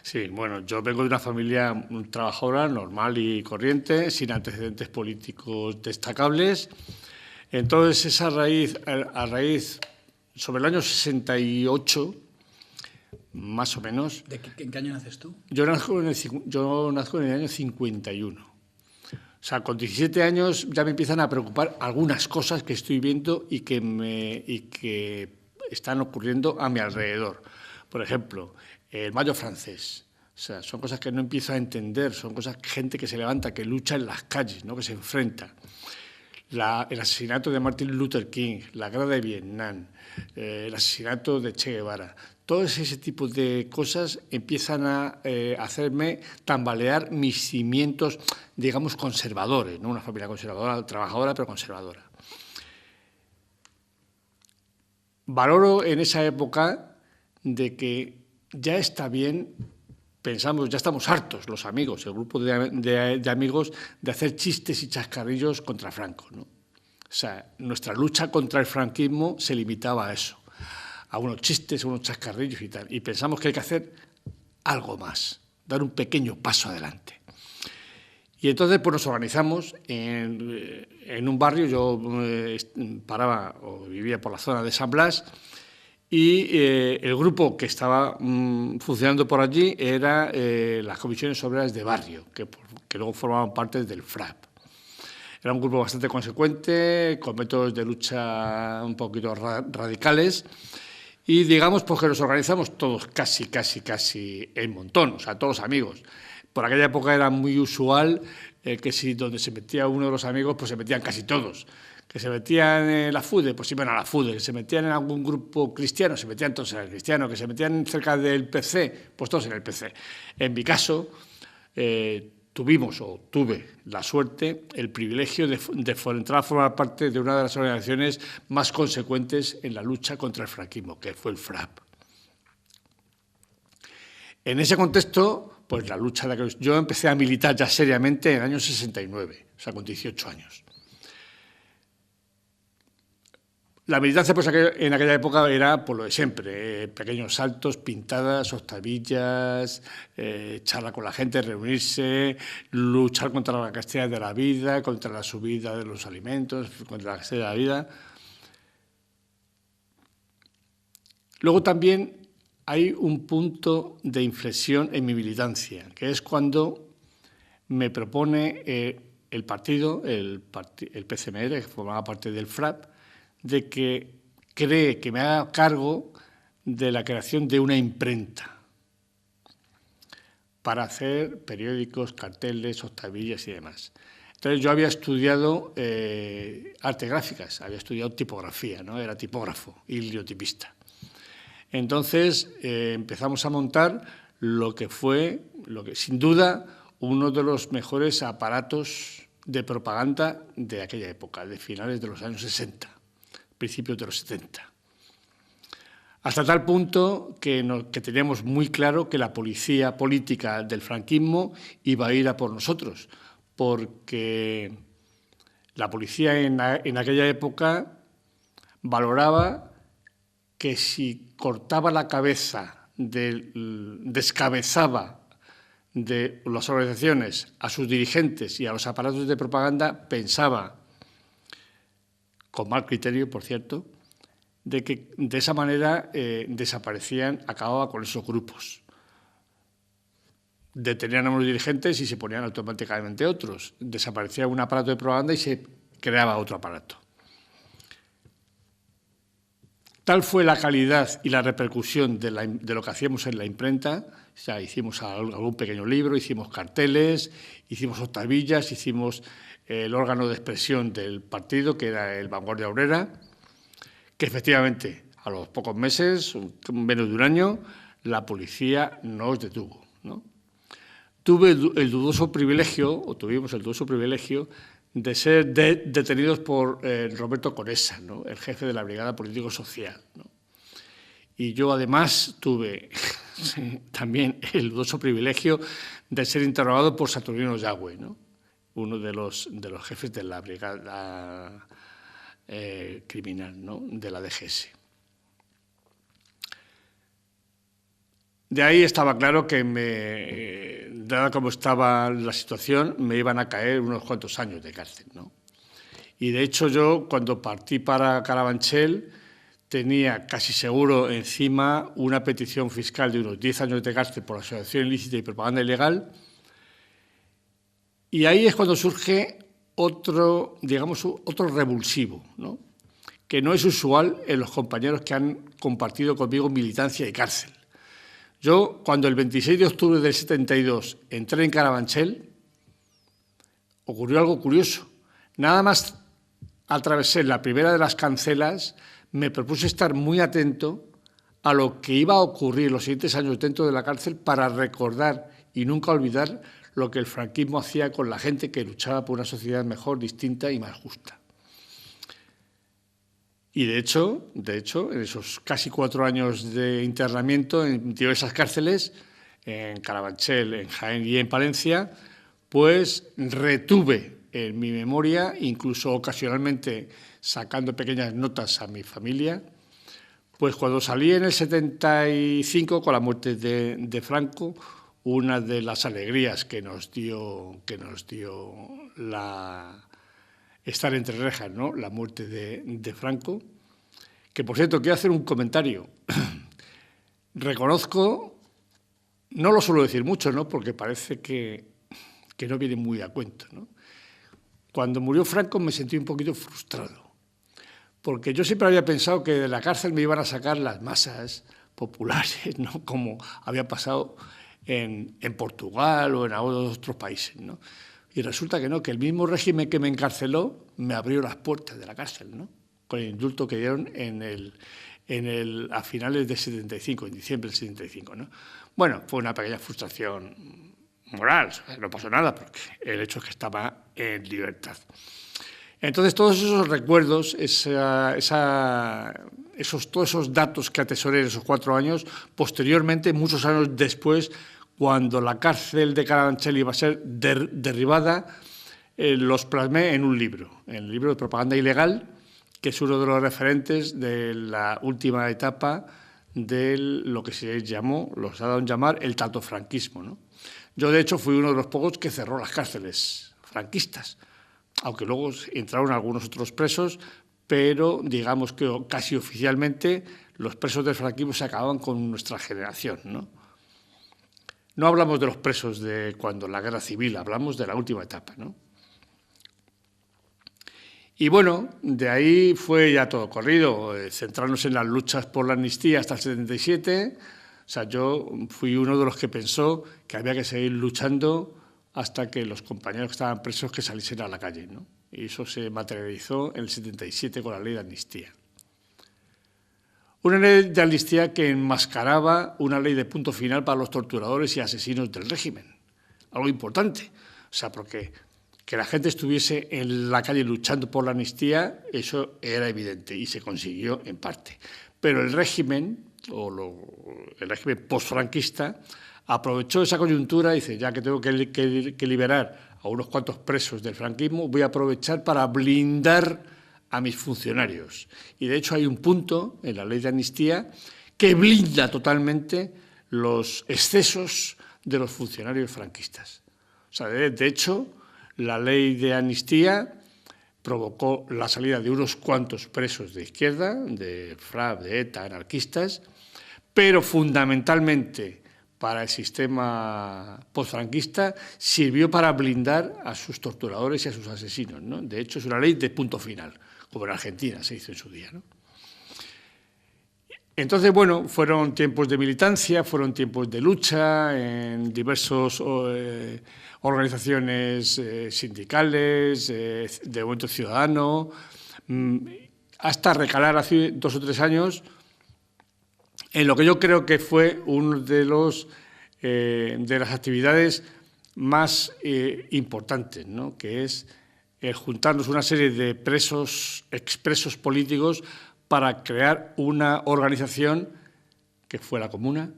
Sí, bueno, yo vengo de una familia trabajadora, normal y corriente, sin antecedentes políticos destacables. Entonces, esa raíz, sobre el año 68, más o menos, ¿En qué año naces tú? yo nazco en el año 51. O sea, con 17 años ya me empiezan a preocupar algunas cosas que estoy viendo y que están ocurriendo a mi alrededor. Por ejemplo, el Mayo francés. O sea, son cosas que no empiezo a entender, son cosas, gente que se levanta, que lucha en las calles, ¿no? Que se enfrenta. El asesinato de Martin Luther King, la guerra de Vietnam, el asesinato de Che Guevara. Todo ese tipo de cosas empiezan a hacerme tambalear mis cimientos, digamos, conservadores, ¿no? Una familia conservadora, trabajadora, pero conservadora. Valoro en esa época de que ya está bien, pensamos, ya estamos hartos los amigos, el grupo de amigos, de hacer chistes y chascarrillos contra Franco, ¿no? O sea, nuestra lucha contra el franquismo se limitaba a eso, a unos chistes, a unos chascarrillos y tal. Y pensamos que hay que hacer algo más, dar un pequeño paso adelante. Y entonces pues nos organizamos en un barrio, yo paraba o vivía por la zona de San Blas, y el grupo que estaba funcionando por allí era las comisiones obreras de barrio, que luego formaban parte del FRAP. Era un grupo bastante consecuente, con métodos de lucha un poquito radicales, y digamos pues que nos organizamos todos casi en montón, o sea, todos amigos. Por aquella época era muy usual que si donde se metía uno de los amigos, pues se metían casi todos. Que se metían en la FUDE, pues iban a la FUDE. Que se metían en algún grupo cristiano, se metían todos en el cristiano. Que se metían cerca del PC, pues todos en el PC. En mi caso, tuve la suerte, el privilegio de entrar a formar parte de una de las organizaciones más consecuentes en la lucha contra el franquismo, que fue el FRAP. En ese contexto, pues la lucha de aquellos... Yo empecé a militar ya seriamente en el año 69, o sea, con 18 años. La militancia pues, en aquella época era por lo de siempre, pequeños saltos, pintadas, octavillas, charla con la gente, reunirse, luchar contra la escasez de la vida, contra la subida de los alimentos, contra la escasez de la vida. Luego también hay un punto de inflexión en mi militancia, que es cuando me propone el partido, el PCMR, que formaba parte del FRAP, de que cree que me haga cargo de la creación de una imprenta para hacer periódicos, carteles, octavillas y demás. Entonces yo había estudiado artes gráficas, había estudiado tipografía, ¿no? Era tipógrafo y liriotipista. Entonces empezamos a montar lo que sin duda, uno de los mejores aparatos de propaganda de aquella época, de finales de los años 60. Principios de los 70. Hasta tal punto que teníamos muy claro que la policía política del franquismo iba a ir a por nosotros, porque la policía en aquella época valoraba que si cortaba la cabeza, descabezaba de las organizaciones a sus dirigentes y a los aparatos de propaganda, pensaba, con mal criterio, por cierto, de que de esa manera acababa con esos grupos. Detenían a unos dirigentes y se ponían automáticamente otros. Desaparecía un aparato de propaganda y se creaba otro aparato. Tal fue la calidad y la repercusión de lo que hacíamos en la imprenta. O sea, hicimos algún pequeño libro, hicimos carteles, hicimos octavillas, hicimos el órgano de expresión del partido, que era el Vanguardia Obrera, que efectivamente a los pocos meses, menos de un año, la policía nos detuvo, ¿no? Tuvimos el dudoso privilegio de ser detenidos por Roberto Conesa, ¿no? El jefe de la Brigada Político-Social, ¿no? Y yo además tuve también el dudoso privilegio de ser interrogado por Saturnino Yagüe, ¿no? Uno de los jefes de la brigada criminal, ¿no? De la DGS. De ahí estaba claro que, dada como estaba la situación, me iban a caer unos cuantos años de cárcel, ¿no? Y de hecho yo, cuando partí para Carabanchel, tenía casi seguro encima una petición fiscal de unos 10 años de cárcel por asociación ilícita y propaganda ilegal. Y ahí es cuando surge otro, digamos, otro revulsivo, ¿no? Que no es usual en los compañeros que han compartido conmigo militancia y cárcel. Yo, cuando el 26 de octubre del 72 entré en Carabanchel, ocurrió algo curioso. Nada más atravesé la primera de las cancelas, me propuse estar muy atento a lo que iba a ocurrir los siguientes años dentro de la cárcel para recordar y nunca olvidar lo que el franquismo hacía con la gente que luchaba por una sociedad mejor, distinta y más justa. Y de hecho, en esos casi 4 años de internamiento en diversas cárceles, en Carabanchel, en Jaén y en Palencia, pues retuve en mi memoria, incluso ocasionalmente sacando pequeñas notas a mi familia, pues cuando salí en el 75 con la muerte de Franco, una de las alegrías que nos dio estar entre rejas, ¿no? La muerte de Franco, que por cierto quiero hacer un comentario. Reconozco, no lo suelo decir mucho, ¿no? Porque parece que no viene muy a cuento, ¿no? Cuando murió Franco me sentí un poquito frustrado, porque yo siempre había pensado que de la cárcel me iban a sacar las masas populares, ¿no? Como había pasado en Portugal o en otros países, ¿no? Y resulta que no, que el mismo régimen que me encarceló me abrió las puertas de la cárcel, ¿no? Con el indulto que dieron a finales del 75, en diciembre del 75, ¿no? Bueno, fue una pequeña frustración moral, no pasó nada, porque el hecho es que estaba en libertad. Entonces, todos esos recuerdos, todos esos datos que atesoré en esos 4 años, posteriormente, muchos años después, cuando la cárcel de Carabanchel iba a ser derribada, los plasmé en un libro, en el libro de Propaganda Ilegal, que es uno de los referentes de la última etapa de lo que se llamó, los ha dado en llamar, el tardofranquismo, ¿no? Yo, de hecho, fui uno de los pocos que cerró las cárceles franquistas, aunque luego entraron algunos otros presos, pero digamos que casi oficialmente los presos del franquismo se acababan con nuestra generación, ¿no? No hablamos de los presos de cuando la guerra civil, hablamos de la última etapa, ¿no? Y bueno, de ahí fue ya todo corrido, centrarnos en las luchas por la amnistía hasta el 77. O sea, yo fui uno de los que pensó que había que seguir luchando hasta que los compañeros que estaban presos que saliesen a la calle, ¿no? Y eso se materializó en el 77 con la ley de amnistía. Una ley de amnistía que enmascaraba una ley de punto final para los torturadores y asesinos del régimen. Algo importante. O sea, porque que la gente estuviese en la calle luchando por la amnistía, eso era evidente y se consiguió en parte. Pero el régimen, el régimen postfranquista, aprovechó esa coyuntura y dice, ya que tengo que liberar a unos cuantos presos del franquismo, voy a aprovechar para blindar a mis funcionarios. Y de hecho hay un punto en la ley de amnistía que blinda totalmente los excesos de los funcionarios franquistas. O sea, de hecho, la ley de amnistía provocó la salida de unos cuantos presos de izquierda, de FRAP, de ETA, anarquistas, pero fundamentalmente para el sistema postfranquista sirvió para blindar a sus torturadores y a sus asesinos, ¿no? De hecho, es una ley de punto final, como en Argentina se hizo en su día, ¿no? Entonces, bueno, fueron tiempos de militancia, fueron tiempos de lucha en diversas organizaciones sindicales, de movimiento ciudadano, hasta recalar hace 2 o 3 años en lo que yo creo que fue uno de las actividades más importantes, ¿no? Que es juntarnos una serie de expresos políticos para crear una organización que fue la Comuna,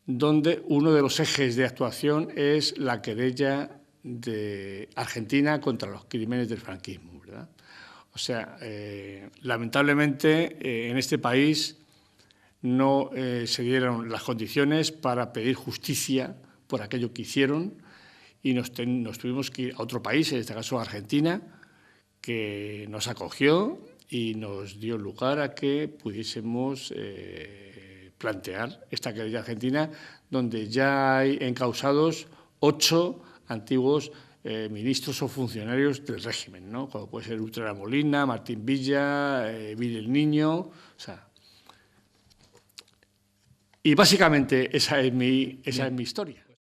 donde uno de los ejes de actuación es la querella de Argentina contra los crímenes del franquismo, ¿verdad? O sea, lamentablemente en este país no se dieron las condiciones para pedir justicia por aquello que hicieron y nos tuvimos que ir a otro país, en este caso Argentina, que nos acogió y nos dio lugar a que pudiésemos plantear esta querella argentina, donde ya hay encausados 8 antiguos ministros o funcionarios del régimen, ¿no? Como puede ser Utrera Molina, Martín Villa, Vil el Niño, o sea. Y básicamente esa es mi historia.